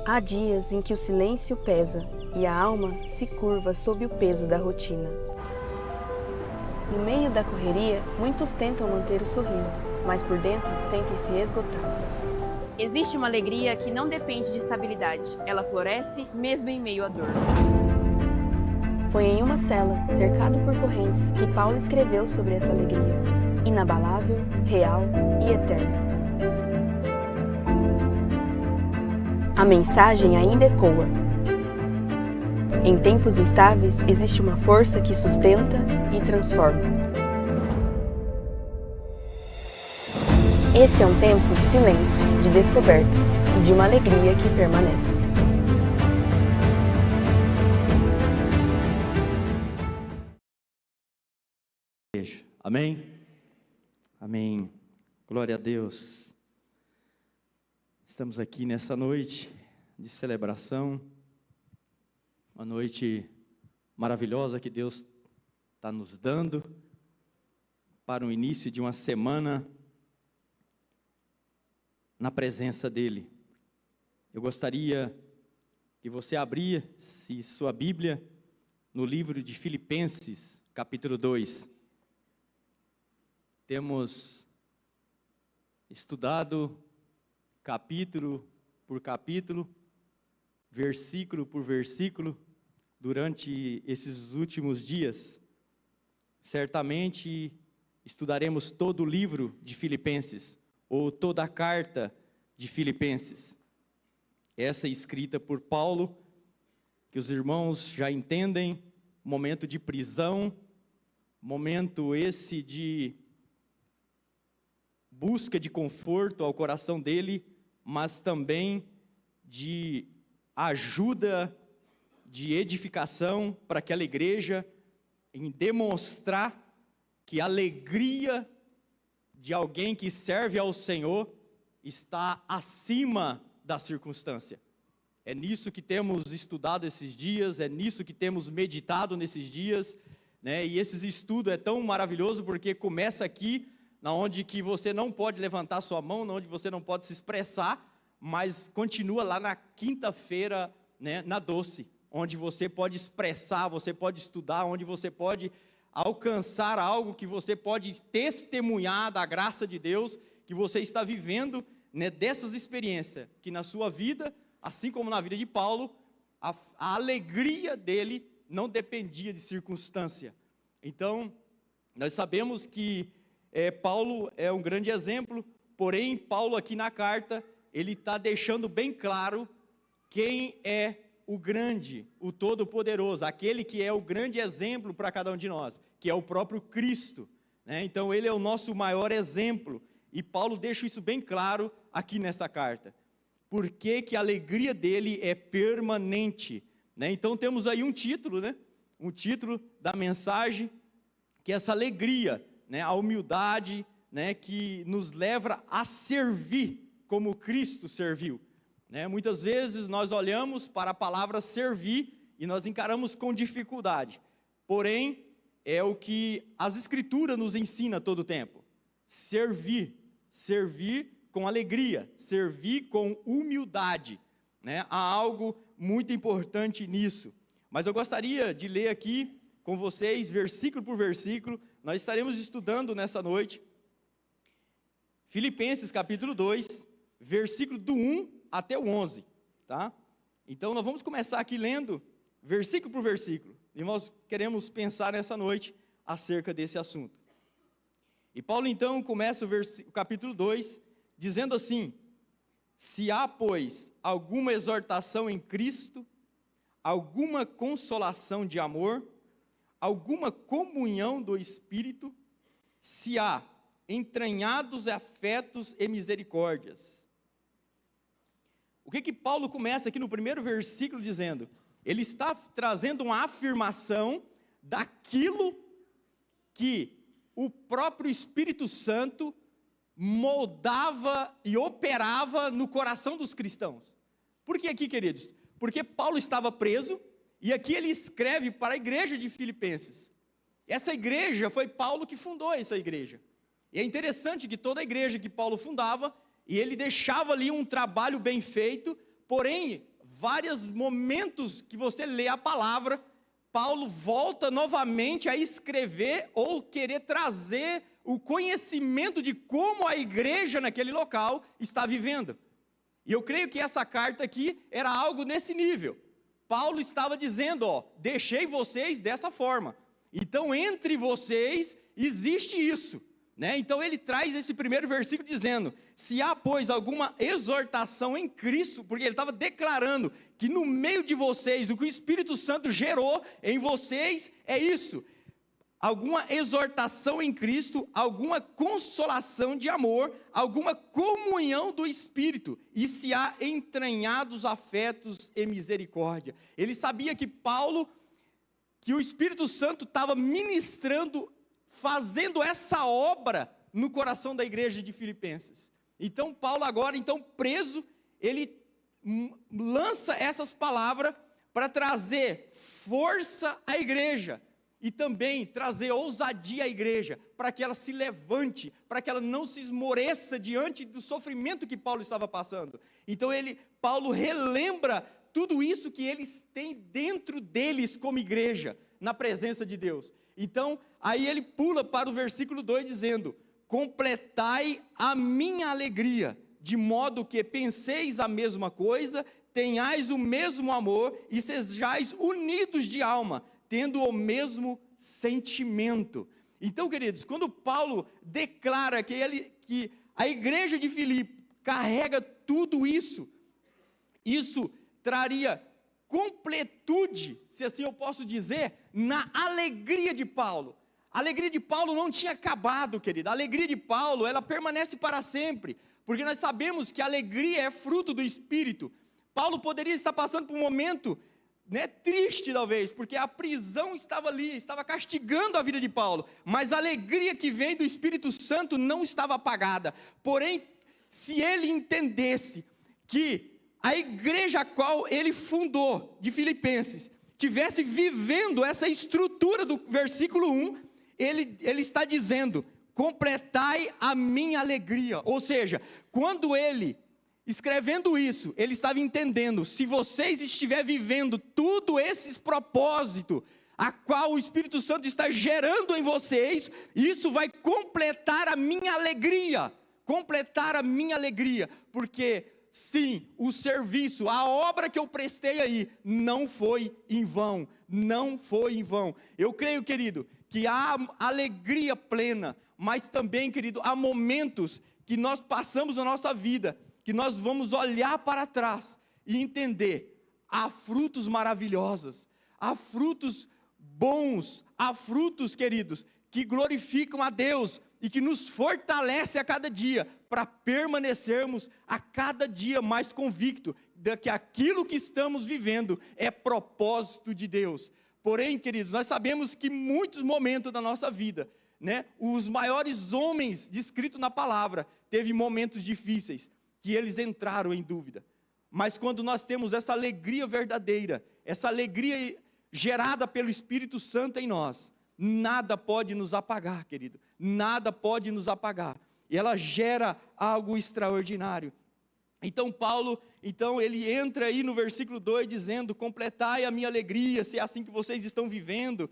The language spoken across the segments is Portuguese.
Há dias em que o silêncio pesa e a alma se curva sob o peso da rotina. No meio da correria, muitos tentam manter o sorriso, mas por dentro sentem-se esgotados. Existe uma alegria que não depende de estabilidade. Ela floresce mesmo em meio à dor. Foi em uma cela, cercado por correntes, que Paulo escreveu sobre essa alegria, inabalável, real e eterna. A mensagem ainda ecoa. Em tempos instáveis, existe uma força que sustenta e transforma. Esse é um tempo de silêncio, de descoberta e de uma alegria que permanece. Amém? Amém. Glória a Deus. Estamos aqui nessa noite de celebração, uma noite maravilhosa que Deus está nos dando para o início de uma semana na presença dEle. Eu gostaria que você abrisse sua Bíblia no livro de Filipenses, capítulo 2. Temos estudado capítulo por capítulo, versículo por versículo, durante esses últimos dias. Certamente estudaremos todo o livro de Filipenses, ou toda a carta de Filipenses. Essa é escrita por Paulo, que os irmãos já entendem, momento de prisão, momento esse de busca de conforto ao coração dele, mas também de ajuda, de edificação para aquela igreja, em demonstrar que a alegria de alguém que serve ao Senhor está acima da circunstância. É nisso que temos estudado esses dias, é nisso que temos meditado nesses dias, né? E esse estudo é tão maravilhoso porque começa aqui, na onde que você não pode levantar sua mão, na onde você não pode se expressar, mas continua lá na quinta-feira, né, na doce, onde você pode expressar, você pode estudar, onde você pode alcançar algo, que você pode testemunhar da graça de Deus, que você está vivendo, né, dessas experiências, que na sua vida, assim como na vida de Paulo, a alegria dele não dependia de circunstância. Então, nós sabemos que Paulo é um grande exemplo, porém, Paulo aqui na carta, ele está deixando bem claro quem é o grande, o todo-poderoso, aquele que é o grande exemplo para cada um de nós, que é o próprio Cristo, né? Então, ele é o nosso maior exemplo, e Paulo deixa isso bem claro aqui nessa carta. Por que a alegria dele é permanente, né? Então, temos aí um título, né? Um título da mensagem, que é essa alegria, né, a humildade, né, que nos leva a servir como Cristo serviu, né? Muitas vezes nós olhamos para a palavra servir e nós encaramos com dificuldade, porém é o que as Escrituras nos ensina todo o tempo: servir com alegria, servir com humildade, né? Há algo muito importante nisso, mas eu gostaria de ler aqui com vocês, versículo por versículo. Nós estaremos estudando nessa noite, Filipenses capítulo 2, versículo do 1 até o 11, tá? Então nós vamos começar aqui lendo, versículo por versículo, e nós queremos pensar nessa noite acerca desse assunto. E Paulo então começa o capítulo 2, dizendo assim: se há, pois, alguma exortação em Cristo, alguma consolação de amor, alguma comunhão do Espírito, se há entranhados afetos e misericórdias. O que Paulo começa aqui no primeiro versículo dizendo? Ele está trazendo uma afirmação daquilo que o próprio Espírito Santo moldava e operava no coração dos cristãos. Por que aqui, queridos? Porque Paulo estava preso, e aqui ele escreve para a igreja de Filipenses. Essa igreja, foi Paulo que fundou essa igreja. E é interessante que toda a igreja que Paulo fundava, e ele deixava ali um trabalho bem feito, porém, vários momentos que você lê a palavra, Paulo volta novamente a escrever ou querer trazer o conhecimento de como a igreja naquele local está vivendo. E eu creio que essa carta aqui era algo nesse nível. Paulo estava dizendo, deixei vocês dessa forma. Então, entre vocês existe isso, né? Então, ele traz esse primeiro versículo dizendo, se há, pois, alguma exortação em Cristo, porque ele estava declarando que no meio de vocês, o que o Espírito Santo gerou em vocês é isso. Alguma exortação em Cristo, alguma consolação de amor, alguma comunhão do Espírito, e se há entranhados afetos e misericórdia. Ele sabia que que o Espírito Santo estava ministrando, fazendo essa obra no coração da igreja de Filipenses. Então Paulo agora, preso, ele lança essas palavras para trazer força à igreja, e também trazer ousadia à igreja, para que ela se levante, para que ela não se esmoreça diante do sofrimento que Paulo estava passando. Então Paulo relembra tudo isso que eles têm dentro deles como igreja, na presença de Deus. Então, aí ele pula para o versículo 2 dizendo, completai a minha alegria, de modo que penseis a mesma coisa, tenhais o mesmo amor e sejais unidos de alma, tendo o mesmo sentimento. Então, queridos, quando Paulo declara que a igreja de Filipe carrega tudo isso, isso traria completude, se assim eu posso dizer, na alegria de Paulo. A alegria de Paulo não tinha acabado, querido. A alegria de Paulo, ela permanece para sempre, porque nós sabemos que a alegria é fruto do Espírito. Paulo poderia estar passando por um momento triste talvez, porque a prisão estava ali, estava castigando a vida de Paulo, mas a alegria que vem do Espírito Santo não estava apagada. Porém, se ele entendesse que a igreja a qual ele fundou, de Filipenses, tivesse vivendo essa estrutura do versículo 1, ele está dizendo, completai a minha alegria. Ou seja, quando ele escrevendo isso, ele estava entendendo, se vocês estiverem vivendo tudo esses propósitos, a qual o Espírito Santo está gerando em vocês, isso vai completar a minha alegria, porque sim, o serviço, a obra que eu prestei aí, não foi em vão. Eu creio, querido, que há alegria plena, mas também, querido, há momentos que nós passamos na nossa vida, que nós vamos olhar para trás e entender, há frutos maravilhosos, há frutos bons, há frutos, queridos, que glorificam a Deus e que nos fortalece a cada dia, para permanecermos a cada dia mais convictos de que aquilo que estamos vivendo é propósito de Deus. Porém, queridos, nós sabemos que muitos momentos da nossa vida, os maiores homens descritos na palavra, teve momentos difíceis, que eles entraram em dúvida, mas quando nós temos essa alegria verdadeira, essa alegria gerada pelo Espírito Santo em nós, nada pode nos apagar, querido, nada pode nos apagar, e ela gera algo extraordinário. Então Paulo, ele entra aí no versículo 2 dizendo, completai a minha alegria, se é assim que vocês estão vivendo,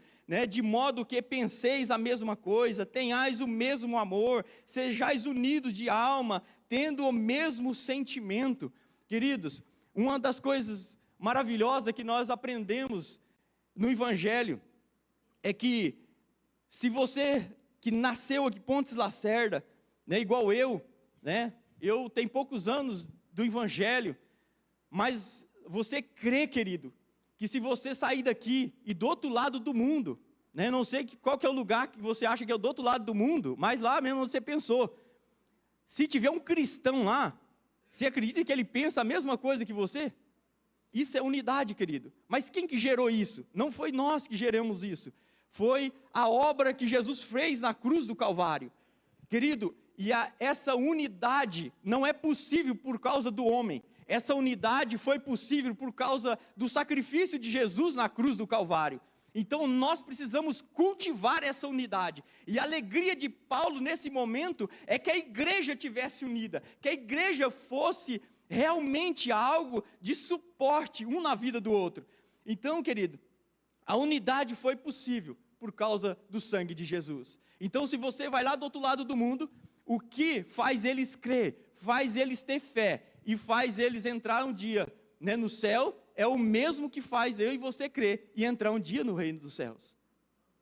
de modo que penseis a mesma coisa, tenhais o mesmo amor, sejais unidos de alma, tendo o mesmo sentimento. Queridos, uma das coisas maravilhosas que nós aprendemos no Evangelho, é que se você que nasceu aqui Pontes Lacerda, igual eu tenho poucos anos do Evangelho, mas você crê, querido, que se você sair daqui e do outro lado do mundo, não sei qual que é o lugar que você acha que é do outro lado do mundo, mas lá mesmo onde você pensou, se tiver um cristão lá, você acredita que ele pensa a mesma coisa que você? Isso é unidade, querido. Mas quem que gerou isso? Não foi nós que geramos isso. Foi a obra que Jesus fez na cruz do Calvário. Querido, essa unidade não é possível por causa do homem. Essa unidade foi possível por causa do sacrifício de Jesus na cruz do Calvário. Então nós precisamos cultivar essa unidade, e a alegria de Paulo nesse momento é que a igreja tivesse unida, que a igreja fosse realmente algo de suporte um na vida do outro. Então, querido, a unidade foi possível por causa do sangue de Jesus. Então, se você vai lá do outro lado do mundo, o que faz eles crer, faz eles ter fé e faz eles entrar um dia, né, no céu, é o mesmo que faz eu e você crer e entrar um dia no reino dos céus.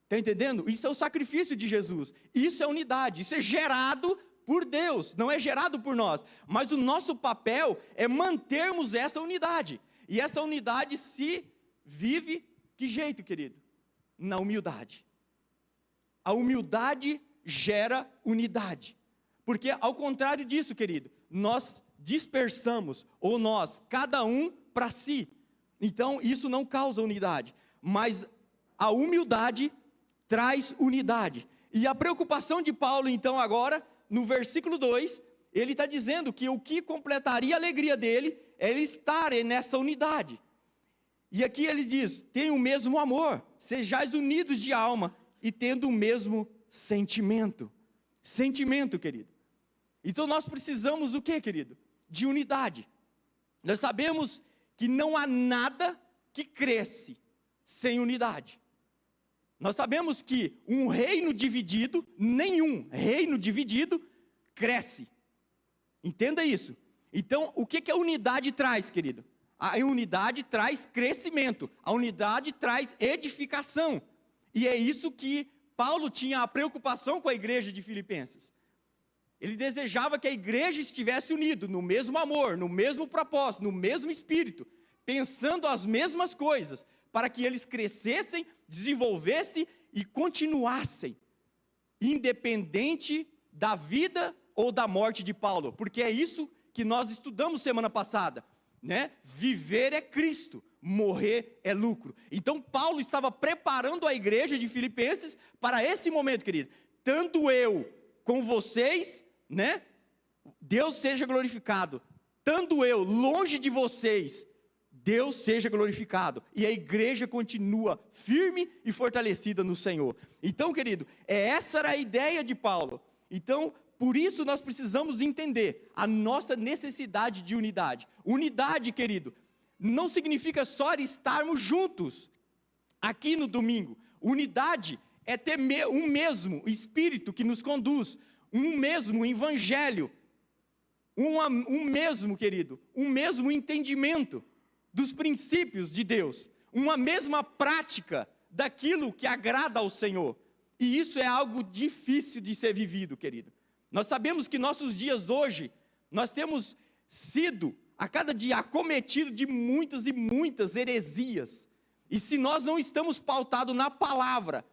Está entendendo? Isso é o sacrifício de Jesus. Isso é unidade. Isso é gerado por Deus, não é gerado por nós. Mas o nosso papel é mantermos essa unidade. E essa unidade se vive, que jeito, querido? Na humildade. A humildade gera unidade. Porque ao contrário disso, querido, nós dispersamos, ou nós, cada um para si. Então isso não causa unidade. Mas a humildade traz unidade. E a preocupação de Paulo, então, agora, no versículo 2, ele está dizendo que o que completaria a alegria dele é ele estar nessa unidade. E aqui ele diz: tenham o mesmo amor, sejais unidos de alma e tendo o mesmo sentimento. Sentimento, querido. Então nós precisamos o quê, querido? De unidade. Nós sabemos que não há nada que cresce sem unidade. Nós sabemos que um reino dividido, nenhum reino dividido, cresce. Entenda isso. Então, o que a unidade traz, querido? A unidade traz crescimento, a unidade traz edificação. E é isso que Paulo tinha a preocupação com a igreja de Filipenses. Ele desejava que a igreja estivesse unida, no mesmo amor, no mesmo propósito, no mesmo espírito, pensando as mesmas coisas, para que eles crescessem, desenvolvessem e continuassem, independente da vida ou da morte de Paulo, porque é isso que nós estudamos semana passada, né? Viver é Cristo, morrer é lucro. Então Paulo estava preparando a igreja de Filipenses para esse momento, querido. Tanto eu com vocês, né? Deus seja glorificado. Tanto eu longe de vocês, Deus seja glorificado, e a igreja continua firme e fortalecida no Senhor. Então, querido, essa era a ideia de Paulo. Então, por isso nós precisamos entender a nossa necessidade de unidade. Unidade, querido, não significa só estarmos juntos aqui no domingo. Unidade é ter um mesmo espírito que nos conduz, um mesmo evangelho, um mesmo, querido, um mesmo entendimento dos princípios de Deus, uma mesma prática daquilo que agrada ao Senhor. E isso é algo difícil de ser vivido, querido. Nós sabemos que nossos dias hoje, nós temos sido a cada dia acometido de muitas e muitas heresias. E se nós não estamos pautados na palavra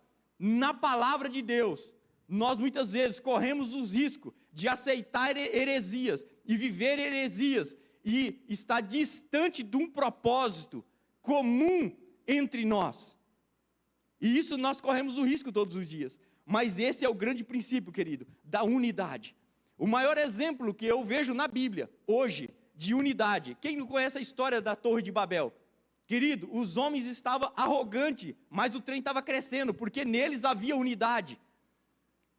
de Deus, nós muitas vezes corremos o risco de aceitar heresias e viver heresias e estar distante de um propósito comum entre nós. E isso nós corremos o risco todos os dias. Mas esse é o grande princípio, querido, da unidade. O maior exemplo que eu vejo na Bíblia, hoje, de unidade. Quem não conhece a história da Torre de Babel? Querido, os homens estavam arrogantes, mas o trem estava crescendo, porque neles havia unidade.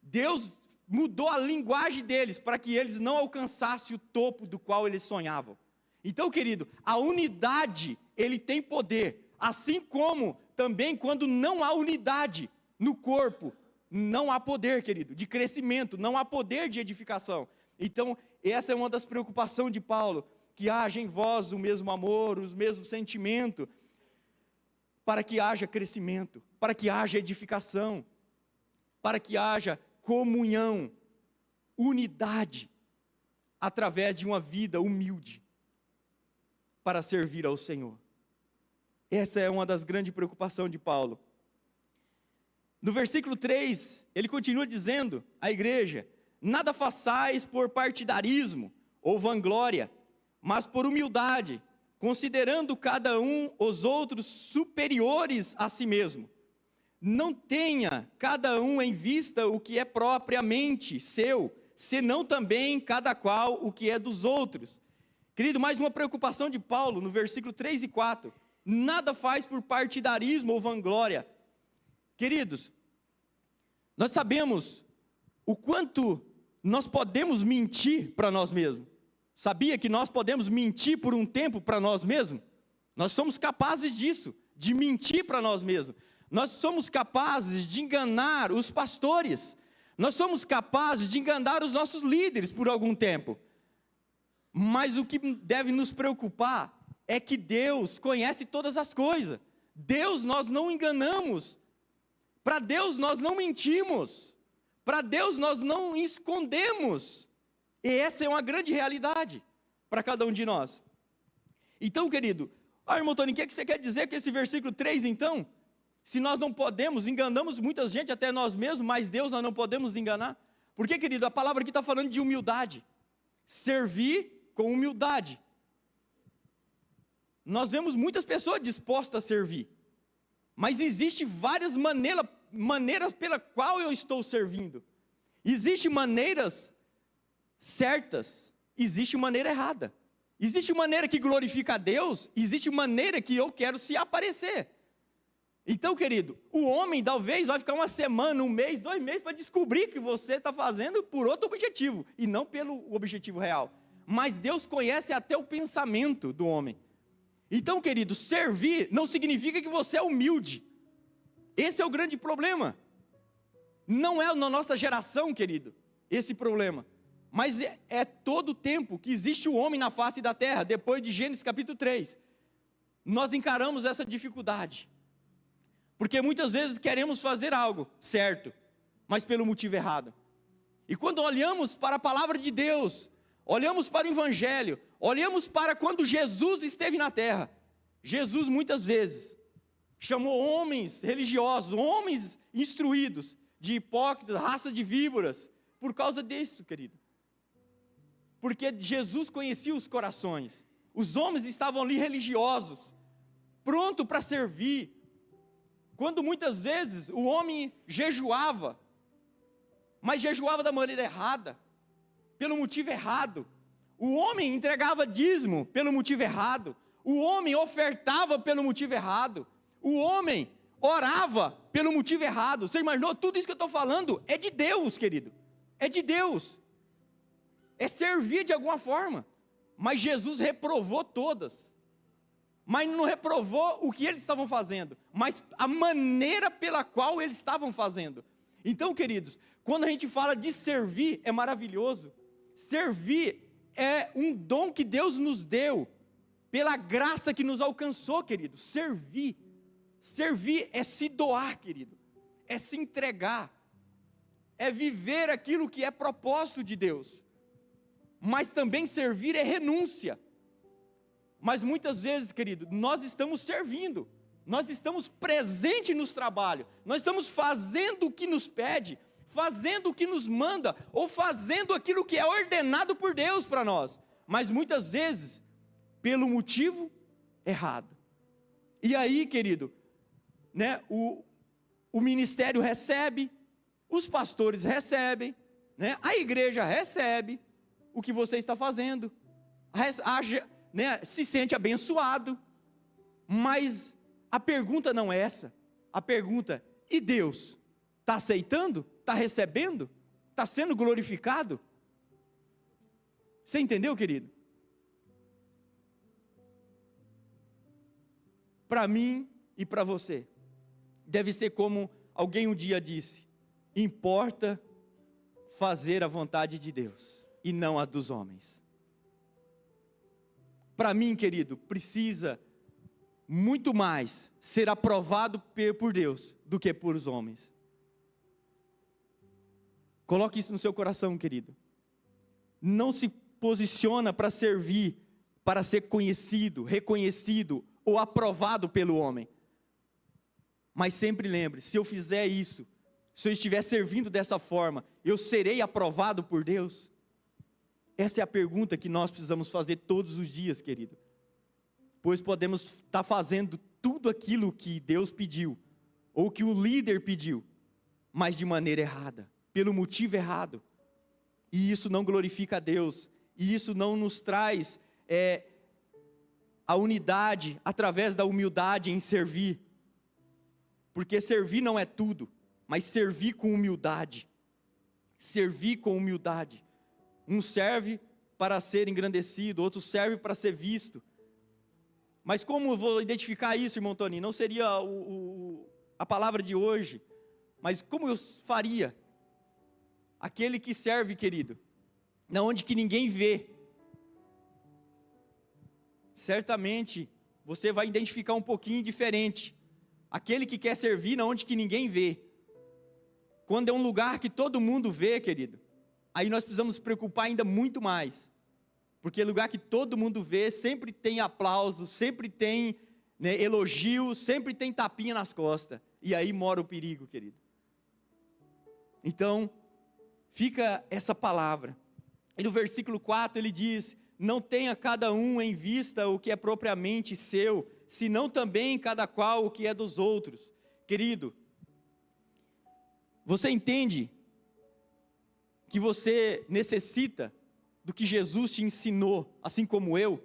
Deus mudou a linguagem deles, para que eles não alcançassem o topo do qual eles sonhavam. Então, querido, a unidade, ele tem poder. Assim como, também, quando não há unidade no corpo, não há poder, querido, de crescimento, não há poder de edificação. Então, essa é uma das preocupações de Paulo, que haja em vós o mesmo amor, os mesmos sentimentos, para que haja crescimento, para que haja edificação, para que haja comunhão, unidade, através de uma vida humilde, para servir ao Senhor. Essa é uma das grandes preocupações de Paulo. No versículo 3, ele continua dizendo à igreja: nada façais por partidarismo ou vanglória, mas por humildade, considerando cada um os outros superiores a si mesmo. Não tenha cada um em vista o que é propriamente seu, senão também cada qual o que é dos outros. Querido, mais uma preocupação de Paulo, no versículo 3 e 4. Nada faz por partidarismo ou vanglória. Queridos, nós sabemos o quanto nós podemos mentir para nós mesmos. Sabia que nós podemos mentir por um tempo para nós mesmos? Nós somos capazes disso, de mentir para nós mesmos. Nós somos capazes de enganar os pastores. Nós somos capazes de enganar os nossos líderes por algum tempo. Mas o que deve nos preocupar é que Deus conhece todas as coisas. Deus nós não enganamos. Para Deus nós não mentimos. Para Deus nós não escondemos. E essa é uma grande realidade para cada um de nós. Então, querido, irmão Tony, o que você quer dizer com esse versículo 3, então? Se nós não podemos, enganamos muita gente, até nós mesmos, mas Deus nós não podemos enganar. Porque, querido, a palavra aqui está falando de humildade. Servir com humildade. Nós vemos muitas pessoas dispostas a servir. Mas existem várias maneiras pela qual eu estou servindo. Existem maneiras certas, existe maneira errada. Existe maneira que glorifica a Deus, existe maneira que eu quero se aparecer. Então, querido, o homem talvez vai ficar uma semana, um mês, 2 meses para descobrir que você está fazendo por outro objetivo, e não pelo objetivo real. Mas Deus conhece até o pensamento do homem. Então, querido, servir não significa que você é humilde. Esse é o grande problema. Não é na nossa geração, querido, esse problema. Mas é todo o tempo que existe o homem na face da terra, depois de Gênesis capítulo 3. Nós encaramos essa dificuldade. Porque muitas vezes queremos fazer algo certo, mas pelo motivo errado. E quando olhamos para a palavra de Deus, olhamos para o Evangelho, olhamos para quando Jesus esteve na terra, Jesus muitas vezes chamou homens religiosos, homens instruídos, de hipócritas, raça de víboras, por causa disso, querido. Porque Jesus conhecia os corações. Os homens estavam ali religiosos, prontos para servir. Quando muitas vezes o homem jejuava, mas jejuava da maneira errada, pelo motivo errado. O homem entregava dízimo pelo motivo errado. O homem ofertava pelo motivo errado. O homem orava pelo motivo errado. Você imaginou? Tudo isso que eu estou falando é de Deus, querido. É de Deus. É servir de alguma forma. Mas Jesus reprovou todas. Mas não reprovou o que eles estavam fazendo, mas a maneira pela qual eles estavam fazendo. Então, queridos, quando a gente fala de servir, é maravilhoso. Servir é um dom que Deus nos deu, pela graça que nos alcançou, queridos. Servir é se doar, querido, é se entregar, é viver aquilo que é propósito de Deus. Mas também servir é renúncia. Mas muitas vezes, querido, nós estamos servindo, nós estamos presentes nos trabalhos, nós estamos fazendo o que nos pede, fazendo o que nos manda, ou fazendo aquilo que é ordenado por Deus para nós, mas muitas vezes, pelo motivo errado. E aí, querido, né, o ministério recebe, os pastores recebem, né, a igreja recebe o que você está fazendo, né, se sente abençoado, mas a pergunta não é essa. A pergunta, e Deus? Está aceitando? Está recebendo? Está sendo glorificado? Você entendeu, querido? Para mim e para você, deve ser como alguém um dia disse: importa fazer a vontade de Deus e não a dos homens. Para mim, querido, precisa muito mais ser aprovado por Deus do que por os homens. Coloque isso no seu coração, querido. Não se posiciona para servir, para ser conhecido, reconhecido ou aprovado pelo homem. Mas sempre lembre, se eu fizer isso, se eu estiver servindo dessa forma, eu serei aprovado por Deus? Essa é a pergunta que nós precisamos fazer todos os dias, querido. Pois podemos estar fazendo tudo aquilo que Deus pediu, ou que o líder pediu, mas de maneira errada, pelo motivo errado. E isso não glorifica a Deus, e isso não nos traz a unidade através da humildade em servir. Porque servir não é tudo, mas servir com humildade. Servir com humildade. Um serve para ser engrandecido, outro serve para ser visto. Mas como eu vou identificar isso, irmão Tony? Não seria a palavra de hoje, mas como eu faria? Aquele que serve, querido, na onde que ninguém vê, certamente você vai identificar um pouquinho diferente. Aquele que quer servir na onde que ninguém vê, quando é um lugar que todo mundo vê, querido, aí nós precisamos nos preocupar ainda muito mais, porque lugar que todo mundo vê, sempre tem aplausos, sempre tem, né, elogios, sempre tem tapinha nas costas, e aí mora o perigo, querido. Então, fica essa palavra. E no versículo 4 ele diz: não tenha cada um em vista o que é propriamente seu, senão também cada qual o que é dos outros. Querido, você entende que você necessita do que Jesus te ensinou, assim como eu?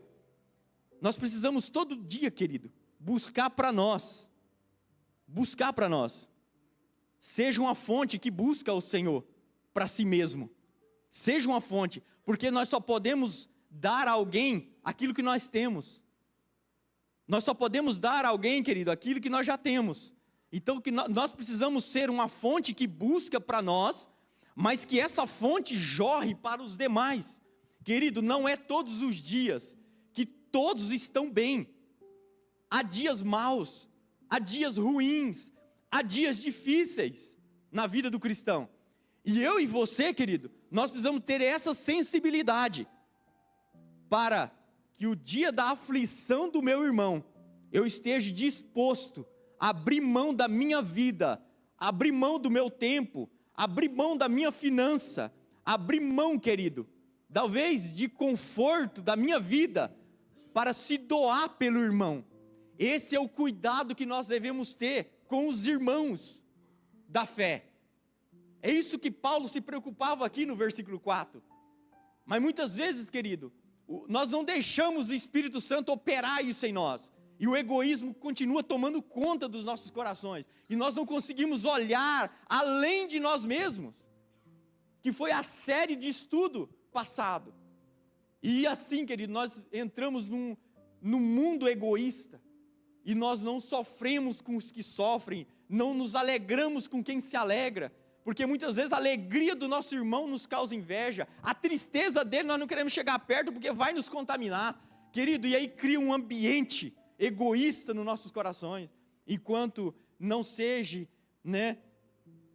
Nós precisamos todo dia, querido, buscar para nós. Seja uma fonte que busca o Senhor para si mesmo. Seja uma fonte, porque nós só podemos dar a alguém aquilo que nós temos. Nós só podemos dar a alguém, querido, aquilo que nós já temos. Então nós precisamos ser uma fonte que busca para nós, mas que essa fonte jorre para os demais. Querido, não é todos os dias que todos estão bem. Há dias maus, há dias ruins, há dias difíceis na vida do cristão. E eu e você, querido, nós precisamos ter essa sensibilidade para que o dia da aflição do meu irmão, eu esteja disposto a abrir mão da minha vida, abrir mão do meu tempo, abrir mão da minha finança, abrir mão, querido, talvez de conforto da minha vida, para se doar pelo irmão. Esse é o cuidado que nós devemos ter com os irmãos da fé. É isso que Paulo se preocupava aqui no versículo 4. Mas muitas vezes, querido, nós não deixamos o Espírito Santo operar isso em nós. E o egoísmo continua tomando conta dos nossos corações. E nós não conseguimos olhar além de nós mesmos. Que foi a série de estudo passado. E assim, querido, nós entramos num mundo egoísta. E nós não sofremos com os que sofrem. Não nos alegramos com quem se alegra. Porque muitas vezes a alegria do nosso irmão nos causa inveja. A tristeza dele nós não queremos chegar perto porque vai nos contaminar. Querido, e aí cria um ambiente egoísta nos nossos corações. Enquanto não seja, né,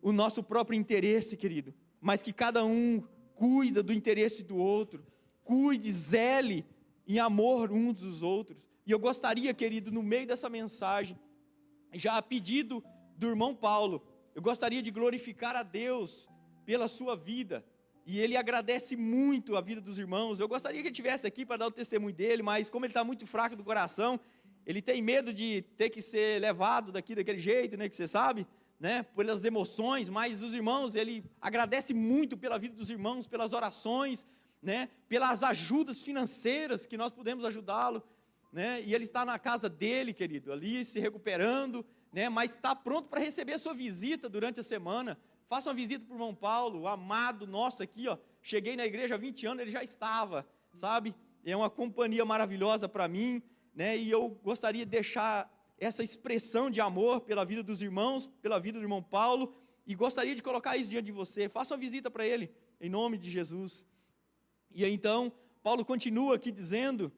o nosso próprio interesse, querido. Mas que cada um cuida do interesse do outro. Cuide, zele em amor uns dos outros. E eu gostaria, querido, no meio dessa mensagem, já a pedido do irmão Paulo, eu gostaria de glorificar a Deus pela sua vida, e ele agradece muito a vida dos irmãos. Eu gostaria que ele estivesse aqui para dar o testemunho dele, mas como ele está muito fraco do coração, ele tem medo de ter que ser levado daqui daquele jeito, né, que você sabe, né, pelas emoções. Mas os irmãos, ele agradece muito pela vida dos irmãos, pelas orações, né, pelas ajudas financeiras que nós pudemos ajudá-lo, né, e ele está na casa dele, querido, ali se recuperando, né, mas está pronto para receber a sua visita durante a semana. Faça uma visita para o irmão Paulo, o amado nosso aqui, ó. Cheguei na igreja há 20 anos, ele já estava, sabe? É uma companhia maravilhosa para mim, né? E eu gostaria de deixar essa expressão de amor pela vida dos irmãos, pela vida do irmão Paulo, e gostaria de colocar isso diante de você. Faça uma visita para ele, em nome de Jesus. E aí, então, Paulo continua aqui dizendo,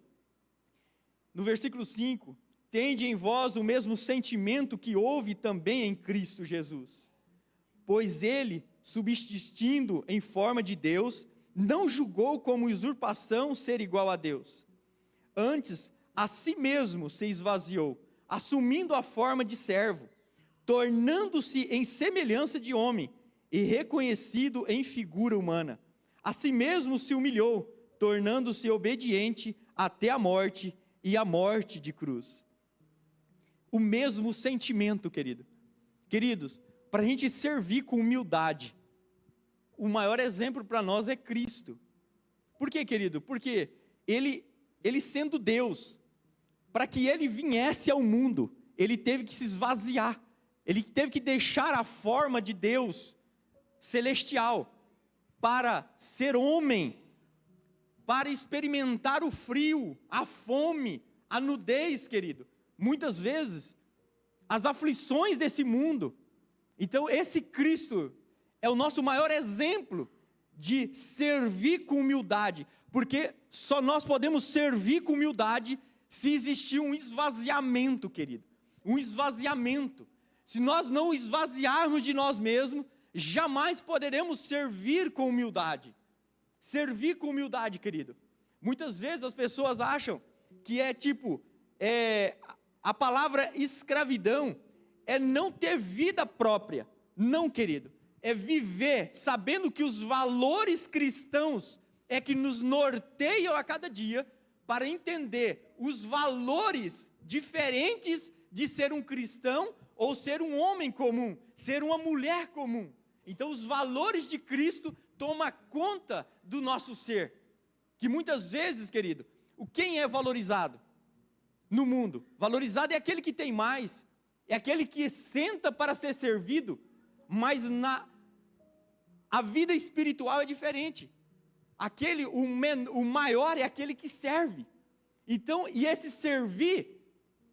no versículo 5, tende em vós o mesmo sentimento que houve também em Cristo Jesus. Pois ele, subsistindo em forma de Deus, não julgou como usurpação ser igual a Deus. Antes, a si mesmo se esvaziou, assumindo a forma de servo, tornando-se em semelhança de homem e reconhecido em figura humana. A si mesmo se humilhou, tornando-se obediente até a morte e a morte de cruz. O mesmo sentimento, querido. Queridos, para a gente servir com humildade, o maior exemplo para nós é Cristo. Por quê, querido? Porque ele sendo Deus, para que ele viesse ao mundo, ele teve que se esvaziar, ele teve que deixar a forma de Deus celestial, para ser homem, para experimentar o frio, a fome, a nudez, querido. Muitas vezes, as aflições desse mundo. Então, esse Cristo é o nosso maior exemplo de servir com humildade, porque só nós podemos servir com humildade se existir um esvaziamento, querido. Um esvaziamento. Se nós não esvaziarmos de nós mesmos, jamais poderemos servir com humildade. Servir com humildade, querido. Muitas vezes as pessoas acham que a palavra escravidão é não ter vida própria. Não, querido. É viver sabendo que os valores cristãos é que nos norteiam a cada dia para entender os valores diferentes de ser um cristão ou ser um homem comum, ser uma mulher comum. Então os valores de Cristo tomam conta do nosso ser. Que muitas vezes, querido, quem é valorizado no mundo? Valorizado é aquele que tem mais, é aquele que senta para ser servido, mas a vida espiritual é diferente. O maior é aquele que serve. Então, e esse servir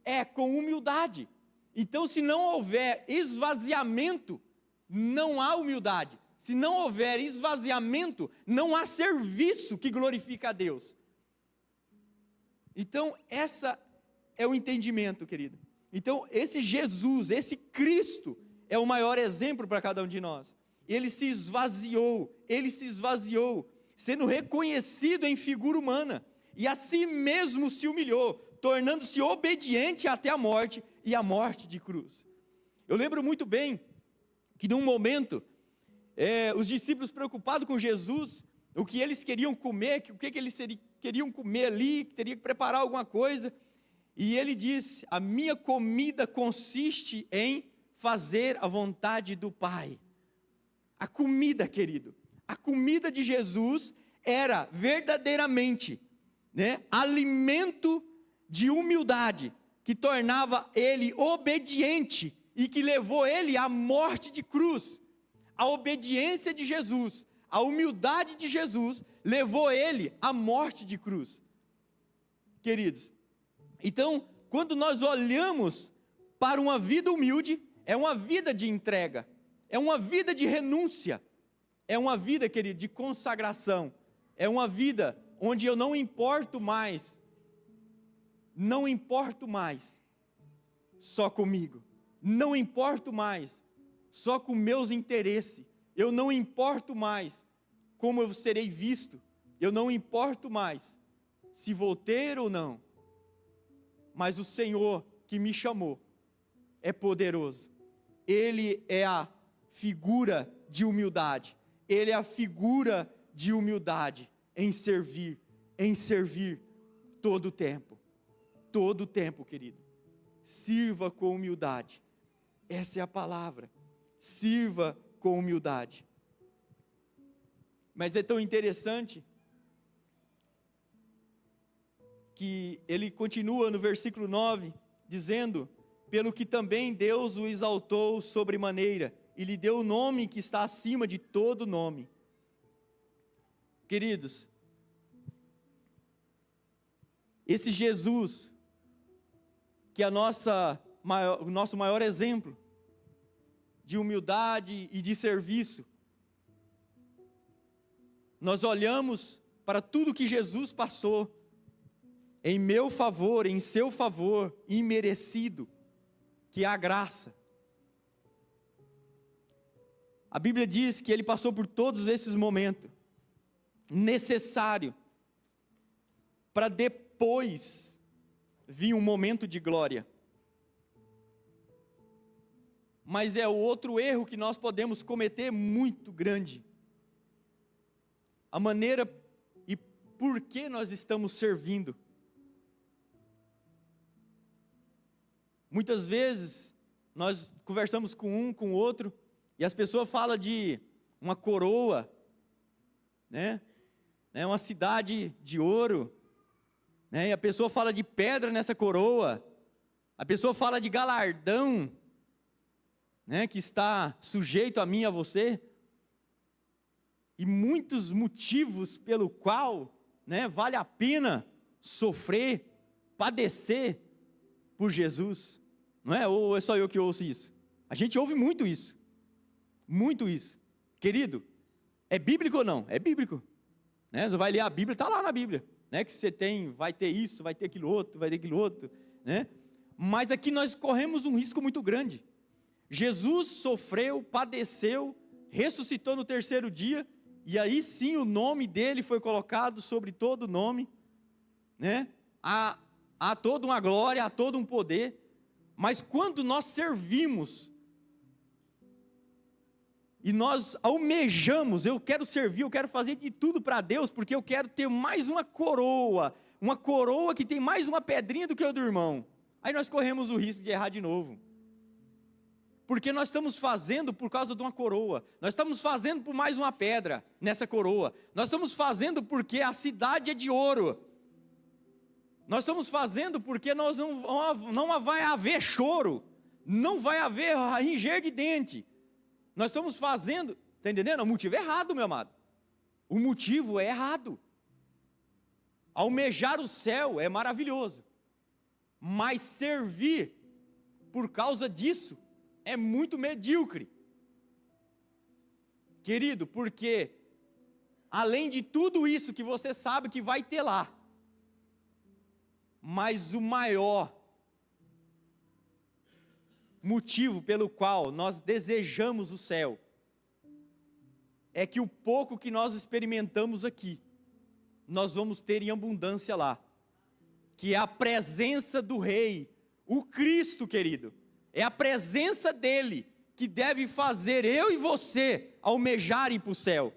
é com humildade. Então, se não houver esvaziamento, não há humildade. Se não houver esvaziamento, não há serviço que glorifica a Deus. Então, essa é o entendimento, querido. Então, esse Jesus, esse Cristo, é o maior exemplo para cada um de nós. Ele se esvaziou, sendo reconhecido em figura humana, e a si mesmo se humilhou, tornando-se obediente até a morte, e a morte de cruz. Eu lembro muito bem, que num momento, os discípulos preocupados com Jesus, o que eles queriam comer, o que eles queriam comer ali, que teria que preparar alguma coisa, e ele disse: a minha comida consiste em fazer a vontade do Pai. A comida, querido, a comida de Jesus era verdadeiramente, alimento de humildade, que tornava ele obediente e que levou ele à morte de cruz. A obediência de Jesus, a humildade de Jesus, levou ele à morte de cruz. Queridos, então, quando nós olhamos para uma vida humilde, é uma vida de entrega, é uma vida de renúncia, é uma vida, querido, de consagração, é uma vida onde eu não importo mais só comigo, não importo mais só com meus interesses, eu não importo mais como eu serei visto, eu não importo mais se vou ter ou não, mas o Senhor que me chamou é poderoso, Ele é a figura de humildade, Ele é a figura de humildade em servir todo o tempo, querido. Sirva com humildade, essa é a palavra, sirva com humildade. Mas é tão interessante que ele continua no versículo 9, dizendo: pelo que também Deus o exaltou sobremaneira, e lhe deu o nome que está acima de todo nome. Queridos, esse Jesus, que é o nosso maior exemplo de humildade e de serviço, nós olhamos para tudo que Jesus passou, em meu favor, em seu favor, imerecido, que é a graça. A Bíblia diz que ele passou por todos esses momentos, necessário, para depois vir um momento de glória. Mas é o outro erro que nós podemos cometer muito grande. A maneira e por que nós estamos servindo. Muitas vezes, nós conversamos com um, com o outro, e as pessoas falam de uma coroa, uma cidade de ouro, e a pessoa fala de pedra nessa coroa, a pessoa fala de galardão, que está sujeito a mim e a você, e muitos motivos pelo qual né, vale a pena sofrer, padecer por Jesus? Não é? Ou é só eu que ouço isso? A gente ouve muito isso. Muito isso. Querido, é bíblico ou não? É bíblico. Né? Você vai ler a Bíblia, está lá na Bíblia. Né? Que você tem, vai ter isso, vai ter aquilo outro, vai ter aquilo outro. Né? Mas aqui nós corremos um risco muito grande. Jesus sofreu, padeceu, ressuscitou no terceiro dia, e aí sim o nome dele foi colocado sobre todo o nome, né? Há toda uma glória, há todo um poder, mas quando nós servimos, e nós almejamos, eu quero servir, eu quero fazer de tudo para Deus, porque eu quero ter mais uma coroa que tem mais uma pedrinha do que o do irmão, aí nós corremos o risco de errar de novo. Porque nós estamos fazendo por causa de uma coroa, nós estamos fazendo por mais uma pedra nessa coroa, nós estamos fazendo porque a cidade é de ouro, nós estamos fazendo porque não vai haver choro, não vai haver ranger de dente, nós estamos fazendo, está entendendo? O motivo é errado, meu amado, o motivo é errado. Almejar o céu é maravilhoso, mas servir por causa disso é muito medíocre, querido, porque além de tudo isso que você sabe que vai ter lá, mas o maior motivo pelo qual nós desejamos o céu é que o pouco que nós experimentamos aqui, nós vamos ter em abundância lá, que é a presença do Rei, o Cristo, querido. É a presença dele que deve fazer eu e você almejarem para o céu.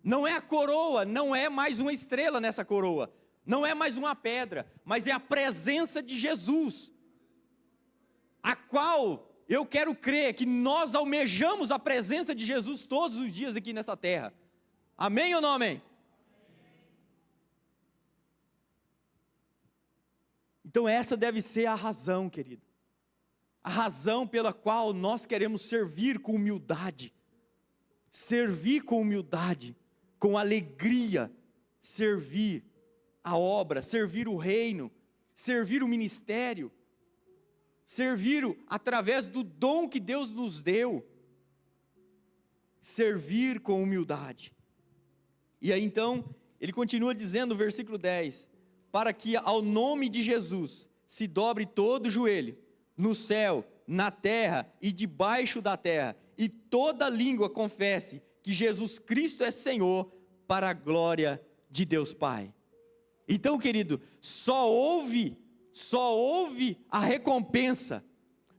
Não é a coroa, não é mais uma estrela nessa coroa, não é mais uma pedra, mas é a presença de Jesus, a qual eu quero crer que nós almejamos a presença de Jesus todos os dias aqui nessa terra. Amém ou não amém? Então essa deve ser a razão, querido. A razão pela qual nós queremos servir com humildade, com alegria, servir a obra, servir o reino, servir o ministério, servir através do dom que Deus nos deu, servir com humildade. E aí então, ele continua dizendo no versículo 10, para que ao nome de Jesus se dobre todo o joelho, no céu, na terra e debaixo da terra, e toda língua confesse que Jesus Cristo é Senhor, para a glória de Deus Pai. Então, querido, só houve a recompensa,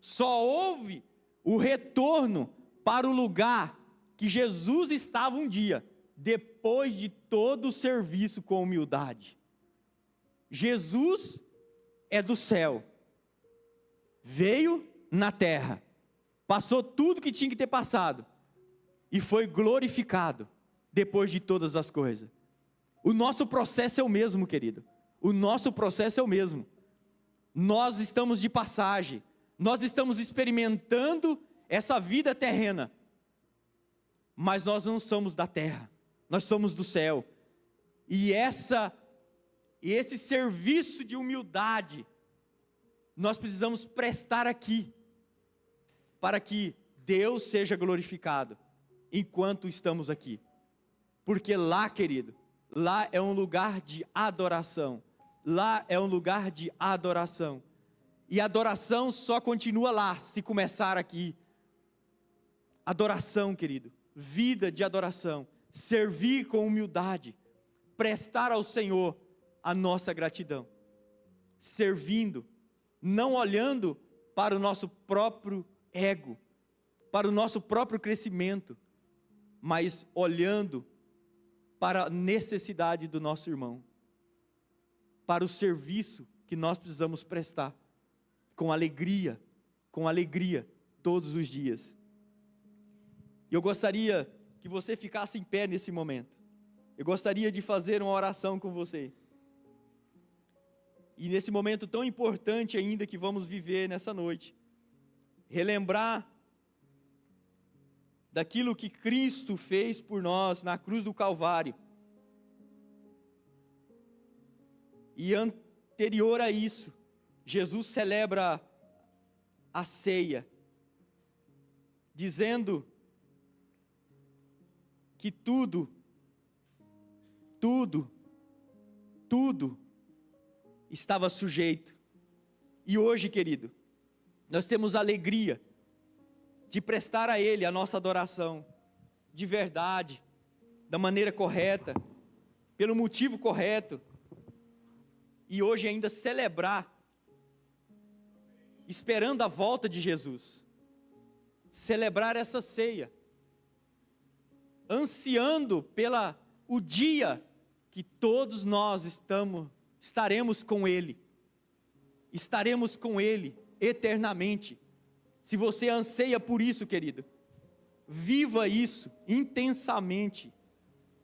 só houve o retorno para o lugar que Jesus estava um dia, depois de todo o serviço com humildade. Jesus é do céu, veio na terra, passou tudo que tinha que ter passado, e foi glorificado, depois de todas as coisas. O nosso processo é o mesmo, querido, o nosso processo é o mesmo. Nós estamos de passagem, nós estamos experimentando essa vida terrena, mas nós não somos da terra, nós somos do céu, e esse serviço de humildade, nós precisamos prestar aqui, para que Deus seja glorificado, enquanto estamos aqui, porque lá, querido, lá é um lugar de adoração, e a adoração só continua lá, se começar aqui. Adoração, querido, vida de adoração, servir com humildade, prestar ao Senhor a nossa gratidão, servindo, não olhando para o nosso próprio ego, para o nosso próprio crescimento, mas olhando para a necessidade do nosso irmão, para o serviço que nós precisamos prestar, com alegria, todos os dias. E eu gostaria que você ficasse em pé nesse momento, eu gostaria de fazer uma oração com você, e nesse momento tão importante ainda que vamos viver nessa noite, relembrar daquilo que Cristo fez por nós na cruz do Calvário, E anterior a isso, Jesus celebra a ceia, dizendo que tudo estava sujeito. E hoje, querido, nós temos a alegria de prestar a Ele a nossa adoração, de verdade, da maneira correta, pelo motivo correto, e hoje ainda celebrar, esperando a volta de Jesus, celebrar essa ceia, ansiando o dia que todos nós estaremos com Ele eternamente. Se você anseia por isso, querido, viva isso intensamente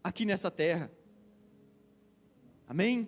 aqui nessa terra. Amém?